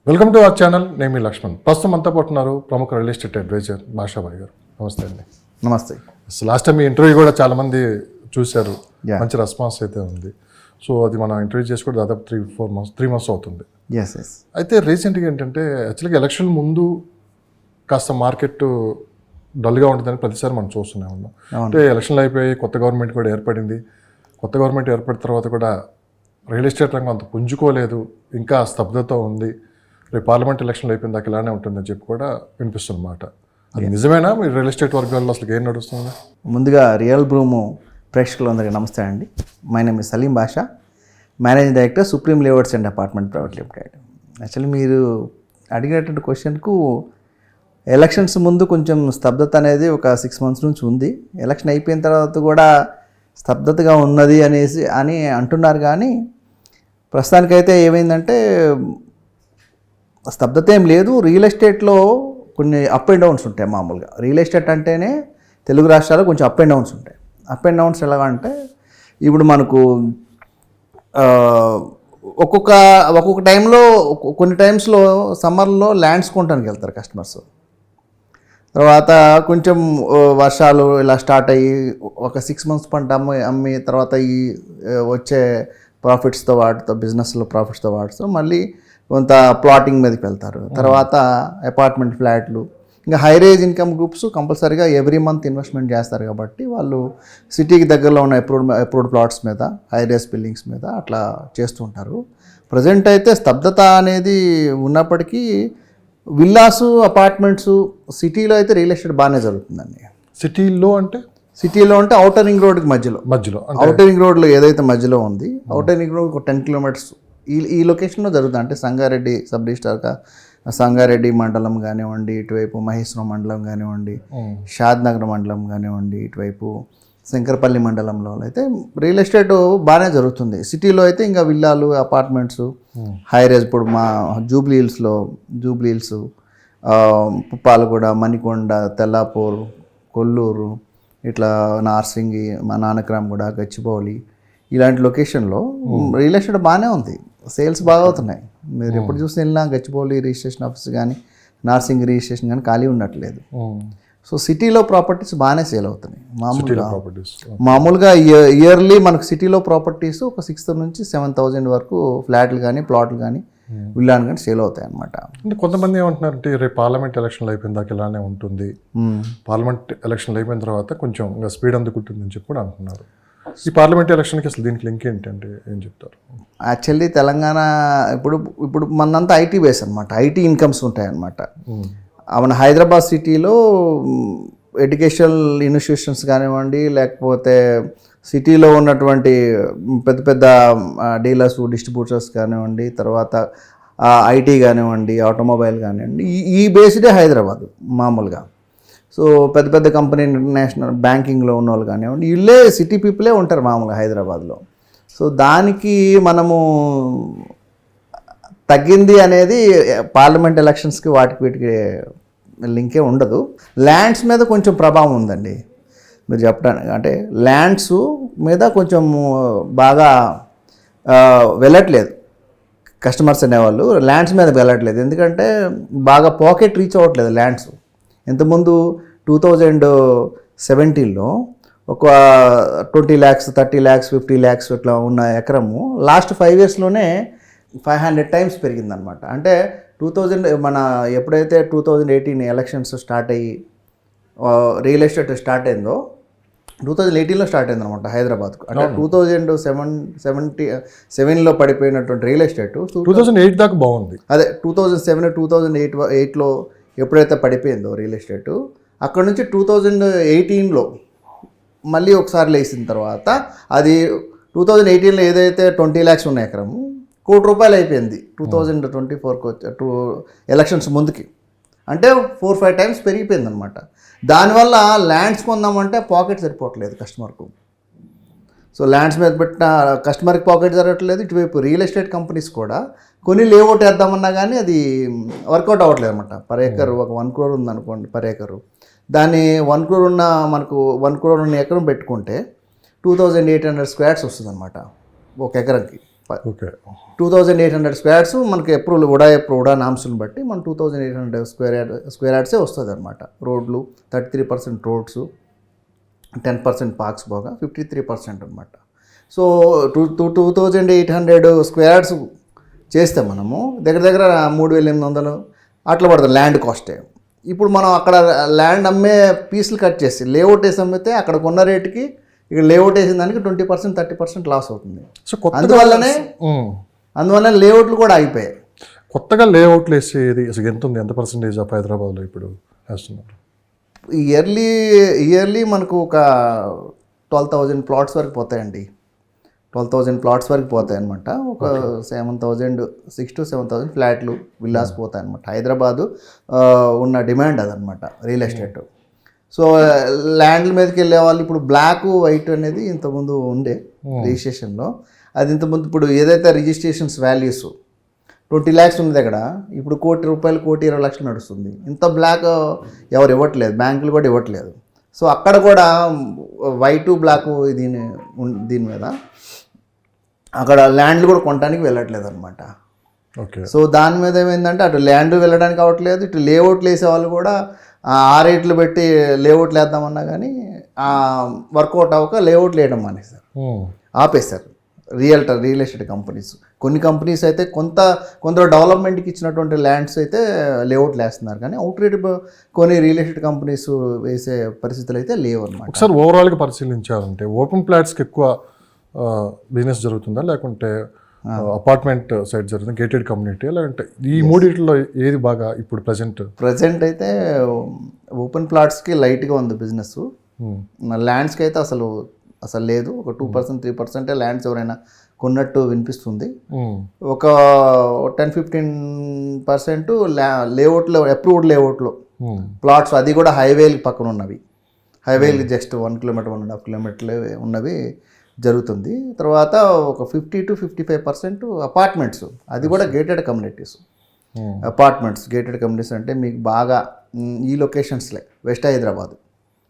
Welcome to our channel. నేను మీ లక్ష్మణ్. ప్రస్తుతం అంతా పోతున్నారు ప్రముఖ రియల్ ఎస్టేట్ అడ్వైజర్ భాషాబాయ్ గారు. నమస్తే అండి. నమస్తే. లాస్ట్ టైం మీ ఇంటర్వ్యూ కూడా చాలామంది చూశారు, మంచి రెస్పాన్స్ అయితే ఉంది. సో అది మనం ఇంటర్వ్యూ చేసి కూడా దాదాపు 3 months అవుతుంది. అయితే రీసెంట్గా ఏంటంటే యాక్చువల్గా ఎలక్షన్ ముందు కాస్త మార్కెట్ డల్గా ఉంటుందని ప్రతిసారి మనం చూస్తూనే ఉన్నాం. అంటే ఎలక్షన్లు అయిపోయి కొత్త గవర్నమెంట్ కూడా ఏర్పడింది. కొత్త గవర్నమెంట్ ఏర్పడిన తర్వాత కూడా రియల్ ఎస్టేట్ రంగం అంత పుంజుకోలేదు, ఇంకా స్తబ్దత ఉంది. రేపు పార్లమెంట్ ఎలక్షన్లు అయిపోయిన దాకా ఇలానే ఉంటుందని చెప్పి కూడా వినిపిస్తున్నమాట. అది నిజమేనా? మీరు రియల్ ఎస్టేట్ వర్గాల్లో అసలు ఏం నడుస్తుంది? ముందుగా రియల్ బ్రూమ్ ప్రేక్షకులందరికీ నమస్తే అండి. My name is Salim Basha, managing director supreme layouts and apartment private limited. Actually మీరు అడిగినటువంటి క్వశ్చన్కు ఎలక్షన్స్ ముందు కొంచెం స్తబ్దత అనేది ఒక 6 months నుంచి ఉంది. ఎలక్షన్ అయిపోయిన తర్వాత కూడా స్తబ్దతగా ఉన్నది అని అంటున్నారు. కానీ ప్రస్తుతానికైతే ఏమైందంటే స్తబ్దత ఏం లేదు. రియల్ ఎస్టేట్లో కొన్ని అప్ అండ్ డౌన్స్ ఉంటాయి. మామూలుగా రియల్ ఎస్టేట్ అంటేనే తెలుగు రాష్ట్రాల్లో కొంచెం అప్ అండ్ డౌన్స్ ఉంటాయి. అప్ అండ్ డౌన్స్ ఎలాగంటే ఇప్పుడు మనకు ఒక్కొక్క టైంలో కొన్ని టైమ్స్లో సమ్మర్లో ల్యాండ్స్ కొనడానికి వెళ్తారు కస్టమర్స్. తర్వాత కొంచెం వర్షాలు ఇలా స్టార్ట్ అయ్యి ఒక 6 months పంట అమ్మి తర్వాత ఈ వచ్చే ప్రాఫిట్స్తో వాటితో బిజినెస్లో ప్రాఫిట్స్తో వాటితో మళ్ళీ కొంత ప్లాటింగ్ మీదకి వెళ్తారు. తర్వాత అపార్ట్మెంట్ ఫ్లాట్లు, ఇంకా హై రేజ్ ఇన్కమ్ గ్రూప్స్ కంపల్సరీగా ఎవ్రీ మంత్ ఇన్వెస్ట్మెంట్ చేస్తారు. కాబట్టి వాళ్ళు సిటీకి దగ్గరలో ఉన్న అప్రూవ్డ్ ప్లాట్స్ మీద, హై రేజ్ బిల్డింగ్స్ మీద అట్లా చేస్తూ ఉంటారు. ప్రజెంట్ అయితే స్తబ్దత అనేది ఉన్నప్పటికీ విల్లాసు, అపార్ట్మెంట్స్ సిటీలో అయితే రియల్ ఎస్టేట్ బాగానే జరుగుతుందండి. సిటీలో అంటే ఔటర్ రింగ్ రోడ్కి మధ్యలో ఔటర్ రింగ్ రోడ్లో ఏదైతే మధ్యలో ఉంది, ఔటర్ రింగ్ రోడ్ ఒక 10 kilometers ఈ లొకేషన్లో జరుగుతుంది. అంటే సంగారెడ్డి సబ్ డిస్ట్రిక్ట్గా సంగారెడ్డి మండలం కానివ్వండి, ఇటువైపు మహేశ్వరం మండలం కానివ్వండి, షాద్నగర్ మండలం కానివ్వండి, ఇటువైపు శంకరపల్లి మండలంలో అయితే రియల్ ఎస్టేట్ బాగానే జరుగుతుంది. సిటీలో అయితే ఇంకా విల్లాలు, అపార్ట్మెంట్స్, హై రేజ్ ఇప్పుడు మా జూబ్లీ హిల్స్, పుప్పాలగూడ, మణికొండ, తెల్లాపూర్, కొల్లూరు, ఇట్లా నార్సింగి, మా నానక్రామ్గూడ, గచ్చిబౌలి ఇలాంటి లొకేషన్లో రియల్ ఎస్టేట్ బాగానే ఉంది. సేల్స్ బాగా అవుతున్నాయి. మీరు ఎప్పుడు చూసి వెళ్ళినా గచ్చిబౌలి రిజిస్ట్రేషన్ ఆఫీస్ కానీ, నార్సింగ్ రిజిస్ట్రేషన్ కానీ ఖాళీ ఉండట్లేదు. సో సిటీలో ప్రాపర్టీస్ బాగానే సేల్ అవుతున్నాయి. మామూలుగా ఇయర్లీ మనకు సిటీలో ప్రాపర్టీస్ ఒక 6,000 నుంచి 7,000 వరకు ఫ్లాట్లు కానీ, ప్లాట్లు కానీ, విల్లాలు కానీ సేల్ అవుతాయి అన్నమాట. అంటే కొంతమంది ఏమంటున్నారంటే రేపు పార్లమెంట్ ఎలక్షన్లు అయిపోయిన దాకా ఇలానే ఉంటుంది, పార్లమెంట్ ఎలక్షన్లు అయిపోయిన తర్వాత కొంచెం ఇంకా స్పీడ్ అందుకుంటుందని చెప్పి కూడా అంటున్నారు. ఈ పార్లమెంట్ ఎలక్షన్కి అసలు దీనికి లింక్ ఏంటంటే ఏం చెప్తారు? యాక్చువల్లీ తెలంగాణ ఇప్పుడు మనంతా ఐటీ బేస్ అనమాట. ఐటీ ఇన్కమ్స్ ఉంటాయన్నమాట. మన హైదరాబాద్ సిటీలో ఎడ్యుకేషనల్ ఇన్స్టిట్యూషన్స్ కానివ్వండి, లేకపోతే సిటీలో ఉన్నటువంటి పెద్ద డీలర్స్, డిస్ట్రిబ్యూటర్స్ కానివ్వండి, తర్వాత ఐటీ కానివ్వండి, ఆటోమొబైల్ కానివ్వండి, ఈ బేస్డే హైదరాబాద్ మామూలుగా. సో పెద్ద కంపెనీ, ఇంటర్నేషనల్ బ్యాంకింగ్లో ఉన్న వాళ్ళు కానివ్వండి, వీళ్ళే సిటీ పీపులే ఉంటారు మామూలుగా హైదరాబాద్లో. సో దానికి మనము తగ్గింది అనేది పార్లమెంట్ ఎలక్షన్స్కి వీటికి లింకే ఉండదు. ల్యాండ్స్ మీద కొంచెం ప్రభావం ఉందండి. మీరు చెప్పడానికి అంటే ల్యాండ్స్ మీద కొంచెం బాగా వెళ్ళట్లేదు కస్టమర్స్ అనేవాళ్ళు. ల్యాండ్స్ మీద వెళ్ళట్లేదు ఎందుకంటే బాగా పాకెట్ రీచ్ అవ్వట్లేదు ల్యాండ్స్. ఇంతకుముందు 2017లో ఒక 20 lakhs, 30 lakhs, 50 lakhs ఇట్లా ఉన్న ఎకరము లాస్ట్ 5 yearsలోనే 500 times పెరిగిందనమాట. అంటే ఎప్పుడైతే 2018 ఎలక్షన్స్ స్టార్ట్ అయ్యి రియల్ ఎస్టేట్ స్టార్ట్ అయిందో 2018లో స్టార్ట్ అయిందనమాట హైదరాబాద్కు. అంటే 2007లో పడిపోయినటువంటి రియల్ ఎస్టేట్ 2008 దాకా బాగుంది. అదే 2007, 2008లో ఎప్పుడైతే పడిపోయిందో రియల్ ఎస్టేటు, అక్కడ నుంచి 2018లో మళ్ళీ ఒకసారి లేచిన తర్వాత అది 2018లో ఏదైతే 20 lakhs ఉన్న ఎకరము ₹1 కోటి అయిపోయింది 2024కు ఎలక్షన్స్ ముందుకి. అంటే 4-5 times పెరిగిపోయింది అనమాట. దానివల్ల ల్యాండ్స్ కొందామంటే పాకెట్ సరిపోవట్లేదు కస్టమర్కు. సో ల్యాండ్స్ మీద పెట్టిన కస్టమర్కి పాకెట్ జరగట్లేదు. ఇటువైపు రియల్ ఎస్టేట్ కంపెనీస్ కూడా కొన్ని లేఅవుట్ వేద్దామన్నా కానీ అది వర్కౌట్ అవ్వట్లేదు అనమాట. పర్ ఏకర్ ఒక 1 crore ఉందనుకోండి పర్ ఏకరు. దాన్ని 1 crore మనకు 1 crore ఉన్న ఎకరం పెట్టుకుంటే 2,800 squares వస్తుంది అనమాట ఒక ఎకరంకి. ఓకే 2800 స్క్వేర్ యార్డ్స్ మనకి ఉడా నామ్స్ని బట్టి మన 2800 స్క్వేర్ యార్డ్సే వస్తుంది అనమాట. రోడ్లు 33% రోడ్స్, 10% పార్క్స్ పోగా 53% అనమాట. సో 2800 స్క్వేర్ యార్డ్స్ చేస్తే మనము దగ్గర దగ్గర 3800 అట్లా పడుతుంది ల్యాండ్ కాస్టే. ఇప్పుడు మనం అక్కడ ల్యాండ్ అమ్మే పీసులు కట్ చేసి లేఅవుట్ వేసి అమ్మితే అక్కడ కొన్న రేటుకి ఇక్కడ లేఅవుట్ వేసిన దానికి 20% 30% లాస్ అవుతుంది. సో అందువల్ల లేఅవుట్లు కూడా ఆగిపోయాయి. కొత్తగా లేఅవుట్లు వేసేది అసలు ఎంత ఉంది, ఎంత పర్సెంటేజ్ ఆఫ్ హైదరాబాద్లో ఇప్పుడు వేస్తున్నారు? ఇయర్లీ మనకు ఒక 12,000 ప్లాట్స్ వరకు పోతాయండి. 12,000 ప్లాట్స్ వరకు పోతాయి అనమాట. ఒక 6,000 to 7,000 ఫ్లాట్లు విల్లాస్ పోతాయి అనమాట. హైదరాబాదు ఉన్న డిమాండ్ అదనమాట రియల్ ఎస్టేట్. సో ల్యాండ్ల మీదకి వెళ్ళే వాళ్ళు ఇప్పుడు బ్లాక్ వైట్ అనేది ఇంతకుముందు ఉండే రిజిస్ట్రేషన్లో. అది ఇంతకుముందు ఇప్పుడు ఏదైతే రిజిస్ట్రేషన్స్ వాల్యూస్ 20 lakhs ఉంది అక్కడ, ఇప్పుడు ₹1,00,00,000 1,20,00,000 నడుస్తుంది. ఇంత బ్లాక్ ఎవరు ఇవ్వట్లేదు, బ్యాంకులు కూడా ఇవ్వట్లేదు. సో అక్కడ కూడా వైట్ బ్లాక్ దీని మీద అక్కడ ల్యాండ్లు కూడా కొనడానికి వెళ్ళట్లేదు అనమాట. ఓకే. సో దాని మీద ఏమైందంటే అటు ల్యాండ్ వెళ్ళడానికి అవ్వట్లేదు, ఇటు లేఅవుట్లు వేసే వాళ్ళు కూడా ఆ రేట్లు పెట్టి లేఅవుట్లు వేద్దామన్నా కానీ వర్కౌట్ అవ్వక లేఅవుట్లు వేయడం మానేశారు, ఆపేశారు. రియల్ ఎస్టేట్ కంపెనీస్, కొన్ని కంపెనీస్ అయితే కొంత డెవలప్మెంట్కి ఇచ్చినటువంటి ల్యాండ్స్ అయితే లేఅవుట్లు వేస్తున్నారు, కానీ అవుట్ రేట్ కొన్ని రియల్ ఎస్టేట్ కంపెనీస్ వేసే పరిస్థితులు అయితే లేవు అనమాట. ఒకసారి ఓవరాల్గా పరిశీలించాలంటే ఓపెన్ ప్లాట్స్కి ఎక్కువ బిజినెస్ జరుగుతుందా, లేకుంటే అపార్ట్మెంట్ సైడ్ జరుగుతుంది, గేటెడ్ కమ్యూనిటీ, లేదంటే ఈ మూడిట్లో ఏది బాగా ఇప్పుడు ప్రజెంట్ అయితే ఓపెన్ ప్లాట్స్కి లైట్గా ఉంది బిజినెస్. ల్యాండ్స్కి అయితే అసలు లేదు. ఒక 2% 3% ల్యాండ్స్ ఎవరైనా కొన్నట్టు వినిపిస్తుంది. ఒక 10-15% లేఅవుట్లో, అప్రూవ్డ్ లేఅవుట్లో ప్లాట్స్, అది కూడా హైవేకి పక్కన ఉన్నవి, హైవేకి జస్ట్ 1 kilometer 1.5 kilometer ఉన్నవి జరుగుతుంది. తర్వాత ఒక 50 to 55% అపార్ట్మెంట్స్, అది కూడా gated communities. Apartments gated communities అంటే మీకు బాగా ఈ లొకేషన్స్లే west Hyderabad.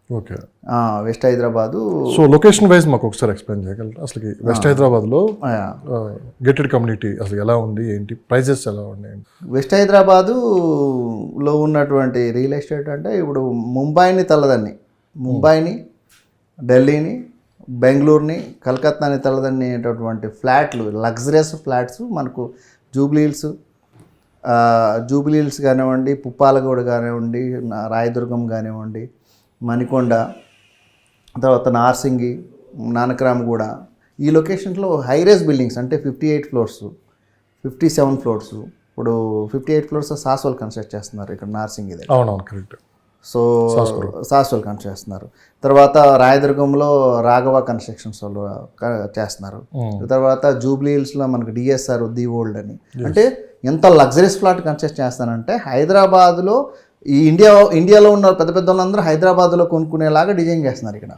Okay. West Hyderabad. So location wise మాకు ఒకసారి ఎక్స్ప్లెయిన్ చేయగలరా? అసలు వెస్ట్ హైదరాబాద్లో గేటెడ్ కమ్యూనిటీ అసలు ఎలా ఉంది, ఏంటి ప్రైజెస్ ఎలా ఉన్నాయి? వెస్ట్ హైదరాబాదులో ఉన్నటువంటి రియల్ ఎస్టేట్ అంటే ఇప్పుడు ముంబైని, ఢిల్లీని, బెంగళూరుని, కలకత్తాని తలదన్నేటటువంటి ఫ్లాట్లు, లగ్జరియస్ ఫ్లాట్స్ మనకు జూబ్లీ హిల్స్ కానివ్వండి, పుప్పాలగూడ కానివ్వండి, రాయదుర్గం కానివ్వండి, మణికొండ, తర్వాత నార్సింగి, నానక్రామ్గూడ, ఈ లొకేషన్స్లో హైరేజ్ బిల్డింగ్స్ అంటే 58 floors 57 floors. ఇప్పుడు 58 floors సాస్వల్ కన్స్ట్రక్ట్ చేస్తున్నారు ఇక్కడ నార్సింగి దగ్గర. అవునవును, కరెక్ట్. సో సాస్వల్ కన్స్ట్రక్ట్ చేస్తున్నారు. తర్వాత రాయదుర్గంలో రాఘవ కన్స్ట్రక్షన్స్ వాళ్ళు చేస్తున్నారు. తర్వాత జూబ్లీ హిల్స్లో మనకు డిఎస్ఆర్ ది ఓల్డ్ అని, అంటే ఎంత లగ్జరీస్ ఫ్లాట్ కన్స్ట్రక్ట్ చేస్తానంటే హైదరాబాద్లో ఈ ఇండియాలో ఉన్న పెద్ద వాళ్ళందరూ హైదరాబాద్లో కొనుక్కునేలాగా డిజైన్ చేస్తున్నారు ఇక్కడ.